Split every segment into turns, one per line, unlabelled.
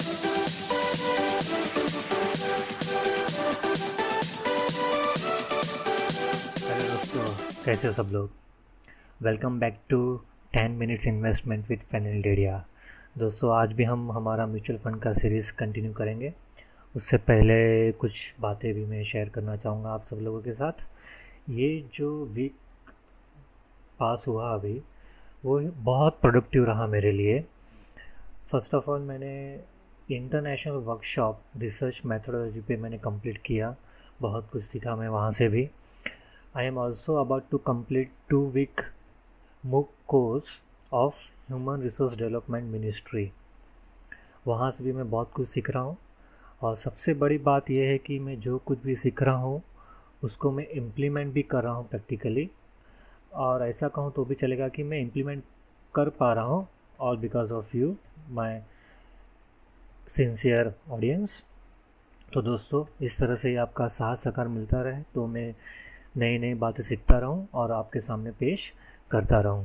Hello दोस्तों, कैसे हो सब लोग। Welcome back to 10 minutes investment with Fenil Dedhia. दोस्तों, आज भी हम हमारा म्यूचुअल फंड का सीरीज़ कंटिन्यू करेंगे। उससे पहले कुछ बातें भी मैं शेयर करना चाहूँगा आप सब लोगों के साथ। ये जो वीक पास हुआ अभी, वो बहुत प्रोडक्टिव रहा मेरे लिए। फ़र्स्ट ऑफ ऑल, मैंने इंटरनेशनल वर्कशॉप रिसर्च मेथोडोलॉजी पे मैंने कंप्लीट किया। बहुत कुछ सीखा मैं वहाँ से भी। I am also about to complete 2-week MOOC course of Human Resource Development Ministry। वहाँ से भी मैं बहुत कुछ सीख रहा हूँ, और सबसे बड़ी बात यह है कि मैं जो कुछ भी सीख रहा हूँ उसको मैं इम्प्लीमेंट भी कर रहा हूँ प्रैक्टिकली। और ऐसा कहूँ तो भी चलेगा कि मैं इम्प्लीमेंट कर पा रहा हूँ, all because of you my sincere audience. तो दोस्तों, इस तरह से ही आपका साथ सहकार मिलता रहे तो मैं नई नई बातें सीखता रहूं और आपके सामने पेश करता रहूं।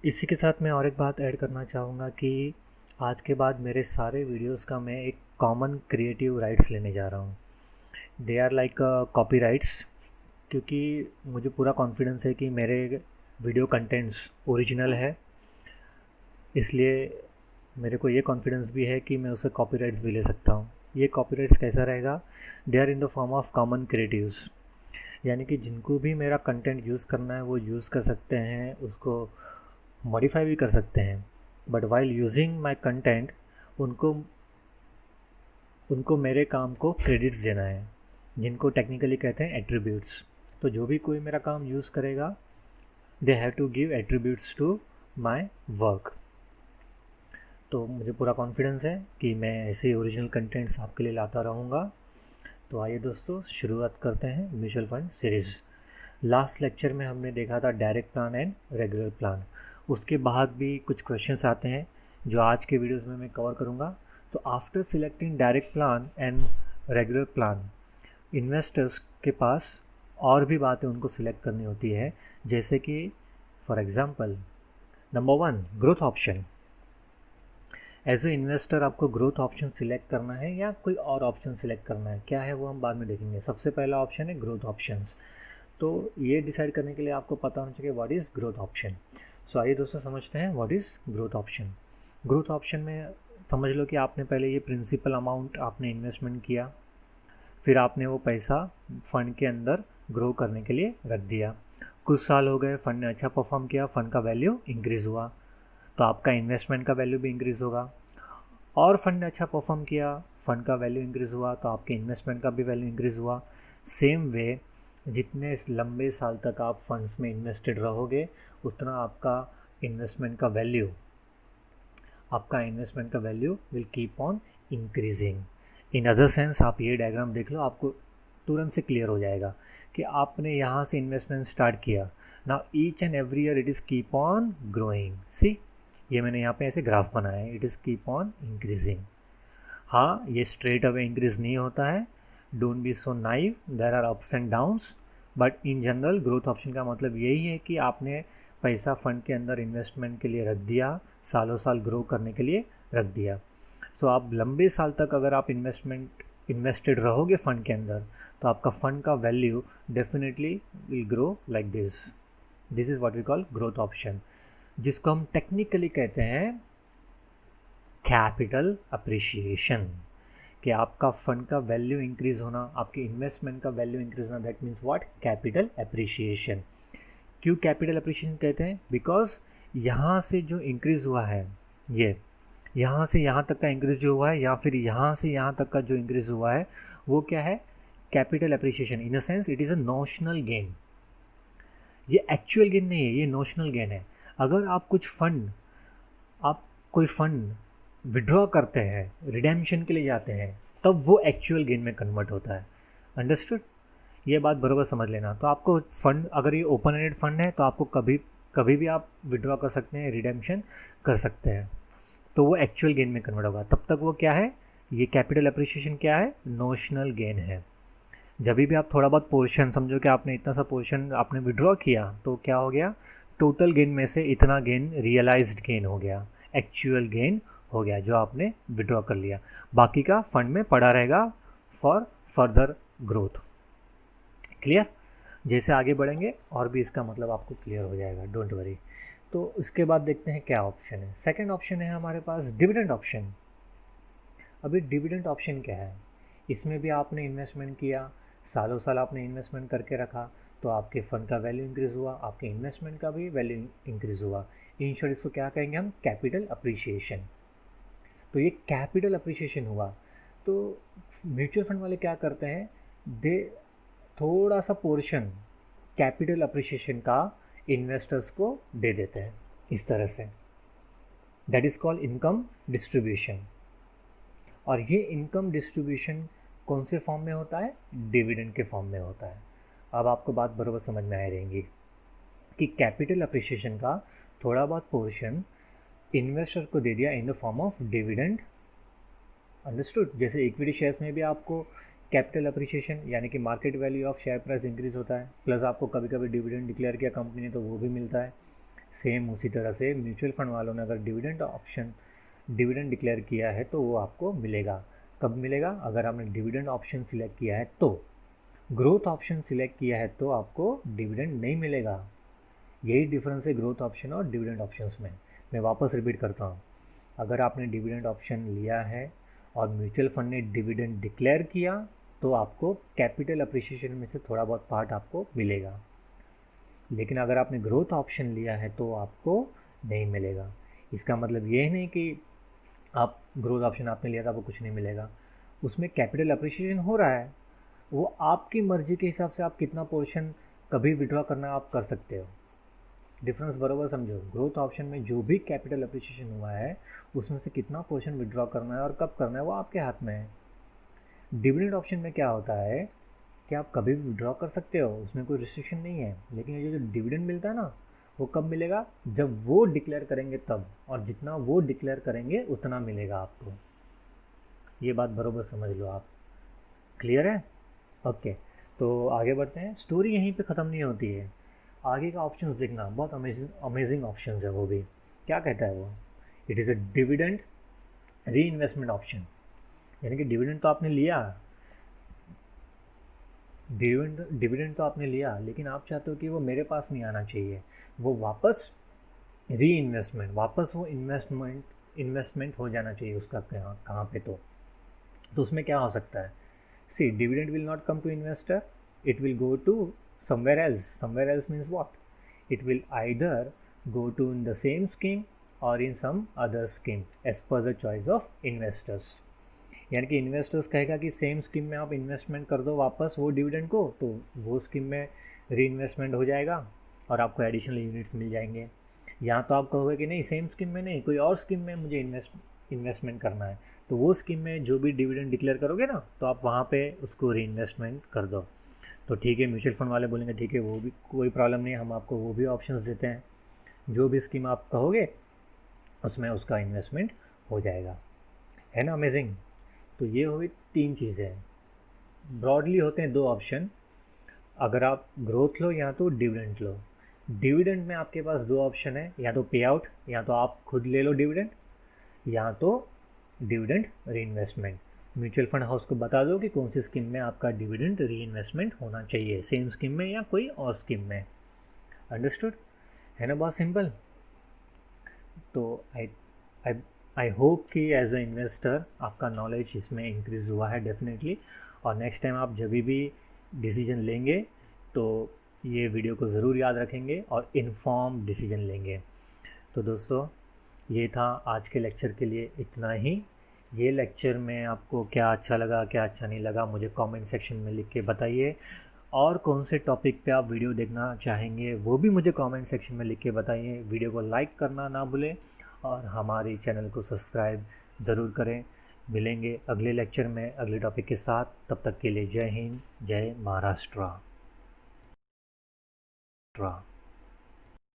इसी के साथ मैं और एक बात ऐड करना चाहूँगा कि आज के बाद मेरे सारे वीडियोस का मैं एक कॉमन क्रिएटिव राइट्स लेने जा रहा हूँ। They are like copyrights, क्योंकि मुझे पूरा कॉन्फिडेंस है कि मेरे वीडियो कंटेंट्स ओरिजिनल है। इसलिए मेरे को ये कॉन्फिडेंस भी है कि मैं उसे कॉपीराइट्स भी ले सकता हूँ। ये कॉपीराइट्स कैसा रहेगा? They are in the form of common creatives, यानी कि जिनको भी मेरा कंटेंट यूज़ करना है वो यूज़ कर सकते हैं, उसको मॉडिफाई भी कर सकते हैं। But while using my content उनको उनको मेरे काम को क्रेडिट्स देना है, जिनको टेक्निकली कहते हैं एट्रीब्यूट्स। तो जो भी कोई मेरा काम यूज़ करेगा, they have to give attributes to my work. तो मुझे पूरा कॉन्फिडेंस है कि मैं ऐसे ओरिजिनल कंटेंट्स आपके लिए लाता रहूँगा। तो आइए दोस्तों, शुरुआत करते हैं mutual fund series. Last lecture में हमने देखा था direct plan and regular plan. उसके बाद भी कुछ क्वेश्चंस आते हैं जो आज के वीडियोस में मैं कवर करूंगा। तो after selecting direct plan and regular plan, investors के पास और भी बातें उनको सिलेक्ट करनी होती है, जैसे कि for example number 1, growth option. As a investor आपको ग्रोथ ऑप्शन सिलेक्ट करना है या कोई और ऑप्शन सिलेक्ट करना है, क्या है वो हम बाद में देखेंगे। सबसे पहला ऑप्शन है ग्रोथ ऑप्शंस। तो ये डिसाइड करने के लिए आपको पता होना चाहिए व्हाट इज़ ग्रोथ ऑप्शन। सो आइए दोस्तों, समझते हैं what is growth option. Growth option में समझ लो कि आपने पहले ये प्रिंसिपल अमाउंट आपने इन्वेस्टमेंट किया, फिर आपने वो पैसा फ़ंड के अंदर ग्रो करने के लिए रख दिया। कुछ साल हो गए, फ़ंड ने अच्छा परफॉर्म किया, फ़ंड का वैल्यू इंक्रीज़ हुआ, तो आपका इन्वेस्टमेंट का वैल्यू भी इंक्रीज़ होगा। और फंड ने अच्छा परफॉर्म किया, फ़ंड का वैल्यू इंक्रीज़ हुआ, तो आपके इन्वेस्टमेंट का भी वैल्यू इंक्रीज़ हुआ। सेम वे, जितने लंबे साल तक आप फंड्स में इन्वेस्टेड रहोगे, उतना आपका इन्वेस्टमेंट का value will keep on increasing. In other sense, आप ये डायग्राम देख लो, आपको तुरंत से क्लियर हो जाएगा कि आपने यहाँ से इन्वेस्टमेंट स्टार्ट किया। Now each and every year it is keep on growing. See, ये मैंने यहाँ पे ऐसे ग्राफ बनाया है, it is keep on increasing. हाँ, ये स्ट्रेट अवे इंक्रीज नहीं होता है, don't be so naive, there are ups and downs. But in general growth option का मतलब यही है कि आपने पैसा फंड के अंदर इन्वेस्टमेंट के लिए रख दिया, सालों साल ग्रो करने के लिए रख दिया। सो आप लंबे साल तक अगर आप इन्वेस्टेड रहोगे फंड के अंदर, तो आपका फंड का value definitely will grow like this. This is what we call growth option, जिसको हम टेक्निकली कहते हैं कैपिटल अप्रिशिएशन। कि आपका फंड का वैल्यू इंक्रीज होना, आपके इन्वेस्टमेंट का वैल्यू इंक्रीज होना, that means what? Capital appreciation. क्यों कैपिटल अप्रिशिएशन कहते हैं? बिकॉज यहाँ से जो इंक्रीज हुआ है, ये यहाँ से यहाँ तक का इंक्रीज जो हुआ है, या फिर यहाँ से यहाँ तक का जो इंक्रीज हुआ है, वो क्या है? Capital appreciation. In a sense it is a notional gain. ये एक्चुअल गेन नहीं है, ये नोशनल गेन है। अगर आप कोई फंड विड्रॉ करते हैं, रिडेम्पशन के लिए जाते हैं, तब वो एक्चुअल गेन में कन्वर्ट होता है। अंडरस्टूड? ये बात बराबर समझ लेना। तो आपको फंड, अगर ये ओपन एंडेड फंड है, तो आपको कभी भी आप विड्रॉ कर सकते हैं, रिडेम्पशन कर सकते हैं, तो वो एक्चुअल गेन में कन्वर्ट होगा। तब तक वो क्या है? ये कैपिटल अप्रिशिएशन क्या है? नोशनल गेन है। जब भी आप थोड़ा बहुत पोर्शन, समझो कि आपने इतना सा पोर्शन आपने विड्रॉ किया, तो क्या हो गया? टोटल गेन में से इतना गेन रियलाइज्ड गेन हो गया, एक्चुअल गेन हो गया जो आपने विड्रॉ कर लिया, बाकी का फंड में पड़ा रहेगा फॉर फर्दर ग्रोथ। क्लियर? जैसे आगे बढ़ेंगे और भी इसका मतलब आपको क्लियर हो जाएगा, डोंट वरी। तो इसके बाद देखते हैं क्या ऑप्शन है। सेकंड ऑप्शन है हमारे पास डिविडेंड ऑप्शन। अभी डिविडेंड ऑप्शन क्या है? इसमें भी आपने इन्वेस्टमेंट किया, सालों साल आपने इन्वेस्टमेंट करके रखा, तो आपके फंड का वैल्यू इंक्रीज़ हुआ, आपके इन्वेस्टमेंट का भी वैल्यू इंक्रीज़ हुआ। इन शॉर्ट इसको क्या कहेंगे हम? Capital appreciation. तो ये कैपिटल अप्रिशिएशन हुआ। तो म्यूचुअल फंड वाले क्या करते हैं, दे थोड़ा सा पोर्शन कैपिटल अप्रिशिएशन का इन्वेस्टर्स को दे देते हैं इस तरह से। That is called income distribution. और ये इनकम डिस्ट्रीब्यूशन कौन से फॉर्म में होता है? डिविडेंड के फॉर्म में होता है। अब आपको बात बराबर समझ में आ रहेंगी कि कैपिटल अप्रिशिएशन का थोड़ा बहुत पोर्शन इन्वेस्टर को दे दिया इन the form of dividend. Understood? जैसे इक्विटी शेयर्स में भी आपको कैपिटल अप्रिशिएशन यानी कि market value of share price increase होता है, प्लस आपको कभी कभी डिविडेंड डिक्लेयर किया कंपनी ने तो वो भी मिलता है। सेम उसी तरह से म्यूचुअल फंड वालों ने अगर डिविडेंड डिक्लेयर किया है तो वो आपको मिलेगा। कब मिलेगा? अगर आपने डिविडेंड ऑप्शन सिलेक्ट किया है तो। ग्रोथ ऑप्शन सिलेक्ट किया है तो आपको डिविडेंड नहीं मिलेगा। यही डिफरेंस है ग्रोथ ऑप्शन और डिविडेंड ऑप्शंस में। मैं वापस रिपीट करता हूँ, अगर आपने डिविडेंड ऑप्शन लिया है और म्यूचुअल फंड ने डिविडेंड डिक्लेयर किया तो आपको कैपिटल अप्रिशिएशन में से थोड़ा बहुत पार्ट आपको मिलेगा। लेकिन अगर आपने ग्रोथ ऑप्शन लिया है तो आपको नहीं मिलेगा। इसका मतलब ये नहीं कि आप ग्रोथ ऑप्शन आपने लिया था आपको कुछ नहीं मिलेगा, उसमें कैपिटल अप्रिशिएशन हो रहा है। वो आपकी मर्ज़ी के हिसाब से आप कितना पोर्शन कभी विड्रॉ करना आप कर सकते हो। डिफरेंस बराबर समझो। ग्रोथ ऑप्शन में जो भी कैपिटल अप्रिशिएशन हुआ है उसमें से कितना पोर्शन विड्रॉ करना है और कब करना है वो आपके हाथ में है। डिविडेंड ऑप्शन में क्या होता है कि आप कभी भी विड्रॉ कर सकते हो, उसमें कोई रिस्ट्रिक्शन नहीं है। लेकिन ये जो डिविडेंड मिलता है ना, वो कब मिलेगा? जब वो डिक्लेयर करेंगे तब, और जितना वो डिक्लेयर करेंगे उतना मिलेगा आपको। ये बात बराबर समझ लो आप। क्लियर है? ओके, तो आगे बढ़ते हैं। स्टोरी यहीं पे ख़त्म नहीं होती है, आगे का ऑप्शंस देखना, बहुत अमेजिंग ऑप्शंस है वो भी। क्या कहता है वो? इट इज़ अ डिविडेंड री इन्वेस्टमेंट ऑप्शन। यानी कि डिविडेंड तो आपने लिया, डिविडेंड तो आपने लिया, लेकिन आप चाहते हो कि वो मेरे पास नहीं आना चाहिए, वो वापस री इन्वेस्टमेंट, वापस वो इन्वेस्टमेंट हो जाना चाहिए उसका कहाँ पे। तो उसमें क्या हो सकता है? See, dividend will not come to investor, it will go to somewhere else. Somewhere else means what? It will either go to in the same scheme or in some other scheme as per the choice of investors. यानी कि investors कहेगा कि same scheme में आप investment कर दो वापस वो डिविडेंड को, तो वो स्कीम में री इन्वेस्टमेंट हो जाएगा और आपको एडिशनल यूनिट्स मिल जाएंगे। यहाँ तो आप कहोगे कि नहीं, सेम स्कीम में नहीं, कोई और स्कीम में मुझे इन्वेस्टमेंट करना है, तो वो स्कीम में जो भी डिविडेंड डिक्लेयर करोगे ना, तो आप वहाँ पे उसको री इन्वेस्टमेंट कर दो। तो ठीक है, म्यूचुअल फंड वाले बोलेंगे ठीक है, वो भी कोई प्रॉब्लम नहीं, हम आपको वो भी ऑप्शंस देते हैं, जो भी स्कीम आप कहोगे उसमें उसका इन्वेस्टमेंट हो जाएगा। है ना अमेजिंग? तो ये हुई 3 चीज़ें। ब्रॉडली होते हैं 2 ऑप्शन, अगर आप ग्रोथ लो या तो डिविडेंड लो। डिविडेंड में आपके पास 2 ऑप्शन है, या तो पे आउट, या तो आप खुद ले लो डिविडेंड, या तो डिविडेंड री इन्वेस्टमेंट। म्यूचुअल फंड हाउस को बता दो कि कौन सी स्कीम में आपका डिविडेंड री इन्वेस्टमेंट होना चाहिए, सेम स्कीम में या कोई और स्कीम में। अंडरस्टूड? है ना, बहुत सिंपल। तो आई होप कि एज अ इन्वेस्टर आपका नॉलेज इसमें इंक्रीज़ हुआ है डेफिनेटली, और नेक्स्ट टाइम आप जब भी डिसीजन लेंगे तो ये वीडियो को ज़रूर याद रखेंगे और इन्फॉर्म डिसीजन लेंगे। तो दोस्तों, ये था आज के लेक्चर के लिए इतना ही। ये लेक्चर में आपको क्या अच्छा लगा, क्या अच्छा नहीं लगा, मुझे कमेंट सेक्शन में लिख के बताइए, और कौन से टॉपिक पे आप वीडियो देखना चाहेंगे वो भी मुझे कमेंट सेक्शन में लिख के बताइए। वीडियो को लाइक करना ना भूलें और हमारे चैनल को सब्सक्राइब ज़रूर करें। मिलेंगे अगले लेक्चर में अगले टॉपिक के साथ, तब तक के लिए जय हिंद, जय महाराष्ट्र।